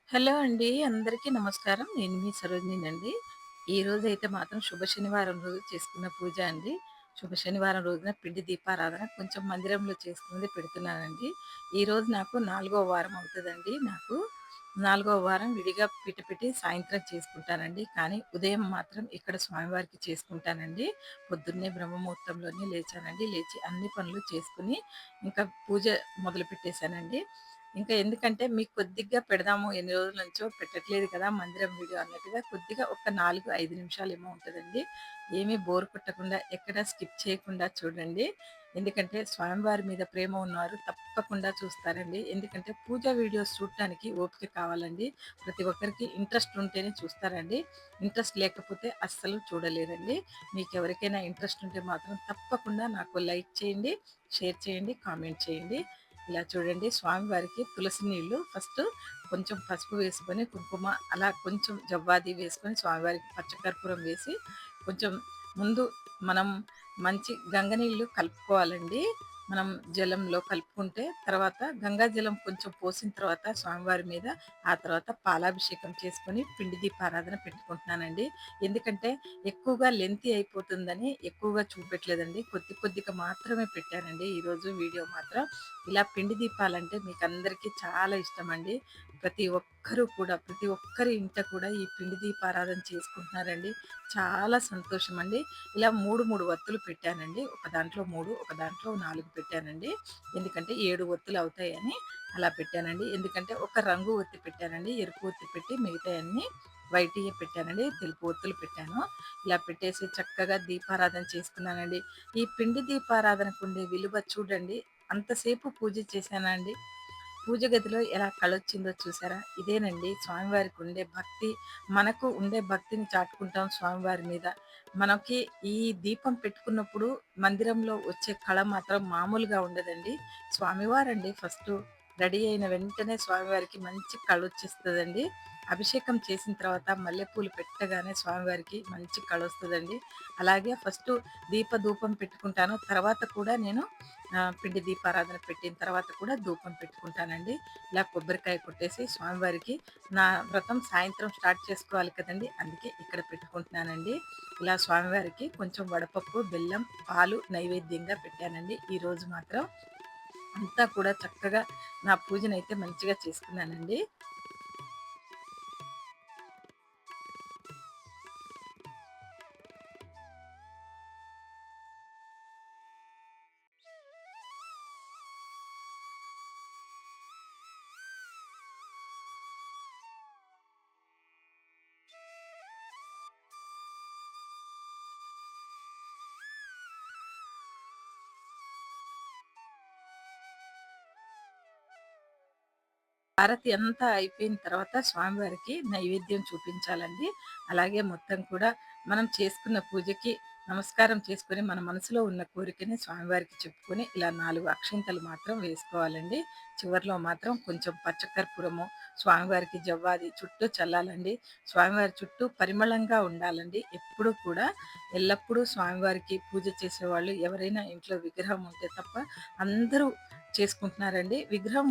Hello అండి. అందరికీ నమస్కారం. నేను మీ సరోజినినండి. ఈరోజైతే మాత్రం శుభ శనివారం రోజు చేసుకున్న పూజ అండి. శుభ శనివారం రోజున పిండి దీపారాధన కొంచెం మందిరంలో చేసుకున్నది పెడుతున్నానండి. ఈరోజు నాకు 4వ వారం అవుతదండి నాకు. 4వ వారం విడిగా పీట పెట్టి సాయంత్రం చేసుకుంటానండి. కానీ ఉదయం మాత్రం ఇక్కడ స్వామివారికి చేసుకుంటానండి. పొద్దున్నే బ్రహ్మముహూర్తంలోనే లేచానండి. లేచి అన్ని పనులు చేసుకొని ఇంకా పూజ మొదలుపెట్టేశానండి. ఇంకా ఎందుకంటే మీకు కొద్దిగా పెడదాము ఎన్ని రోజుల నుంచో పెట్టట్లేదు కదా మందిరం వీడియో అన్నట్టుగా కొద్దిగా ఒక 4, 5 నిమిషాలేమో ఉంటదండి. ఏమీ బోర్ కొట్టకుండా ఎక్కడ స్కిప్ చేయకుండా చూడండి. ఎందుకంటే స్వామివారి మీద ప్రేమ ఉన్నవారు తప్పకుండా చూస్తారండి. ఎందుకంటే పూజా వీడియోస్ చూడటానికి ఓపిక కావాలండి. ప్రతి ఒక్కరికి ఇంట్రెస్ట్ ఉంటేనే చూస్తారండి. ఇంట్రెస్ట్ లేకపోతే అస్సలు చూడలేరండి. మీకెవరికైనా ఇంట్రెస్ట్ ఉంటే మాత్రం తప్పకుండా నాకు లైక్ చేయండి, షేర్ చేయండి, కామెంట్ చేయండి. ఇలా చూడండి స్వామివారికి తులసి నీళ్ళు ఫస్ట్ కొంచెం పసుపు వేసుకొని కుంకుమ అలా కొంచెం జవ్వాది వేసుకొని స్వామివారికి పచ్చకర్పూరం వేసి కొంచెం ముందు మనం మంచి గంగ నీళ్ళు కలుపుకోవాలండి. మనం జలంలో కలుపుకుంటే తర్వాత గంగా జలం కొంచెం పోసిన తర్వాత స్వామివారి మీద ఆ తర్వాత పాలాభిషేకం చేసుకొని పిండి దీపారాధన పెట్టుకుంటున్నానండి. ఎందుకంటే ఎక్కువగా లెంతీ అయిపోతుందని ఎక్కువగా చూపెట్టలేదండి. కొద్ది కొద్దిగా మాత్రమే పెట్టానండి ఈరోజు వీడియో మాత్రం. ఇలా పిండి దీపాలంటే మీకందరికీ చాలా ఇష్టమండి. ప్రతి ఒక్కరి ఇంట కూడా ఈ పిండి దీపారాధన చేసుకుంటున్నారండి. చాలా సంతోషమండి. ఇలా 3 వత్తులు పెట్టానండి. ఒక దాంట్లో 3, ఒక దాంట్లో 4 పెట్టానండి. ఎందుకంటే 7 ఒత్తులు అవుతాయని అలా పెట్టానండి. ఎందుకంటే ఒక రంగు ఒత్తి పెట్టానండి. ఎరుపు ఒత్తి పెట్టి మిగతాయన్నీ వైట్‌యే పెట్టానండి. తెలుపు ఒత్తులు పెట్టాను. ఇలా పెట్టేసి చక్కగా దీపారాధన చేసుకున్నానండి. ఈ పిండి దీపారాధనకుండే విలువ చూడండి. అంతసేపు పూజ చేశానా అండి. పూజ గదిలో ఎలా కళొచ్చిందో చూసారా? ఇదేనండి స్వామివారికి ఉండే భక్తి. మనకు ఉండే భక్తిని చాటుకుంటాం స్వామివారి మీద. మనకి ఈ దీపం పెట్టుకున్నప్పుడు మందిరంలో వచ్చే కళ మాత్రం మామూలుగా ఉండదండి. స్వామివారండి ఫస్టు రెడీ అయిన వెంటనే స్వామివారికి మంచి కళొచ్చేస్తదండి. అభిషేకం చేసిన తర్వాత మల్లెపూలు పెట్టగానే స్వామివారికి మంచి కళొస్తదండి. అలాగే ఫస్టు ధూపం పెట్టుకుంటాను. తర్వాత కూడా నేను పిండి దీపారాధన పెట్టిన తర్వాత కూడా ధూపం పెట్టుకుంటానండి. ఇలా కొబ్బరికాయ కొట్టేసి స్వామివారికి నా వ్రతం సాయంత్రం స్టార్ట్ చేసుకోవాలి కదండీ! అందుకే ఇక్కడ పెట్టుకుంటున్నానండి. ఇలా స్వామివారికి కొంచెం వడపప్పు, బెల్లం, పాలు నైవేద్యంగా పెట్టానండి. ఈరోజు మాత్రం అంతా కూడా చక్కగా నా పూజనైతే మంచిగా చేసుకున్నానండి. హారతి అంతా అయిపోయిన తర్వాత స్వామివారికి నైవేద్యం చూపించాలండి. అలాగే మొత్తం కూడా మనం చేసుకున్న పూజకి నమస్కారం చేసుకొని, మన మనసులో ఉన్న కోరికని స్వామివారికి చెప్పుకొని, ఇలా 4 అక్షింతలు మాత్రం వేసుకోవాలండి. చివర్లో మాత్రం కొంచెం పచ్చకర్పూరము, స్వామివారికి జవ్వాది చుట్టూ చల్లాలండి. స్వామివారి చుట్టూ పరిమళంగా ఉండాలండి. ఎప్పుడూ కూడా ఎల్లప్పుడూ స్వామివారికి పూజ చేసేవాళ్ళు ఎవరైనా ఇంట్లో విగ్రహం ఉంటే తప్ప అందరూ చేసుకుంటున్నారండి. విగ్రహం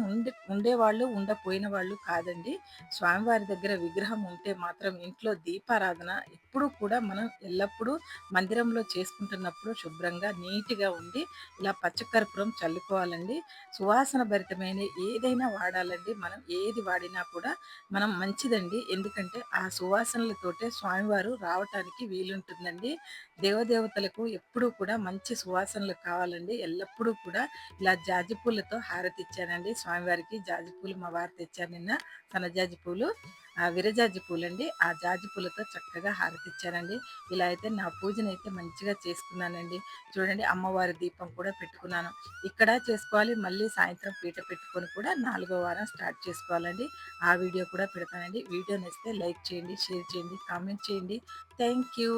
ఉండేవాళ్ళు, ఉండపోయిన వాళ్ళు కాదండి. స్వామివారి దగ్గర విగ్రహం ఉంటే మాత్రం ఇంట్లో దీపారాధన ఎప్పుడూ కూడా మనం ఎల్లప్పుడూ మందిరంలో చేసుకుంటున్నప్పుడు శుభ్రంగా, నీట్‌గా ఉండి ఇలా పచ్చకర్పూరం చల్లుకోవాలండి. సువాసన భరితమైన ఏదైనా వాడాలండి. మనం ఏది వాడినా కూడా మనం మంచిదండి. ఎందుకంటే ఆ సువాసనలతోటే స్వామివారు రావటానికి వీలుంటుందండి. దేవదేవతలకు ఎప్పుడూ కూడా మంచి సువాసనలు కావాలండి. ఎల్లప్పుడూ కూడా ఇలా జాజి పూలతో హారతిచ్చానండి స్వామివారికి. జాజి పూలు మా వారు తెచ్చారు నిన్న. సన్నజాజి పూలు. విరజాజి పూలండి. ఆ జాజి పూలతో చక్కగా హారతిచ్చానండి. ఇలా అయితే నా పూజనైతే మంచిగా చేసుకున్నానండి. చూడండి అమ్మవారి దీపం కూడా పెట్టుకున్నాను. ఇక్కడ చేసుకోవాలి. మళ్ళీ సాయంత్రం పీట పెట్టుకొని కూడా 4వ వారం స్టార్ట్ చేసుకోవాలండి. ఆ వీడియో కూడా పెడతానండి. వీడియో నచ్చితే లైక్ చేయండి, షేర్ చేయండి, కామెంట్ చేయండి. Thank you.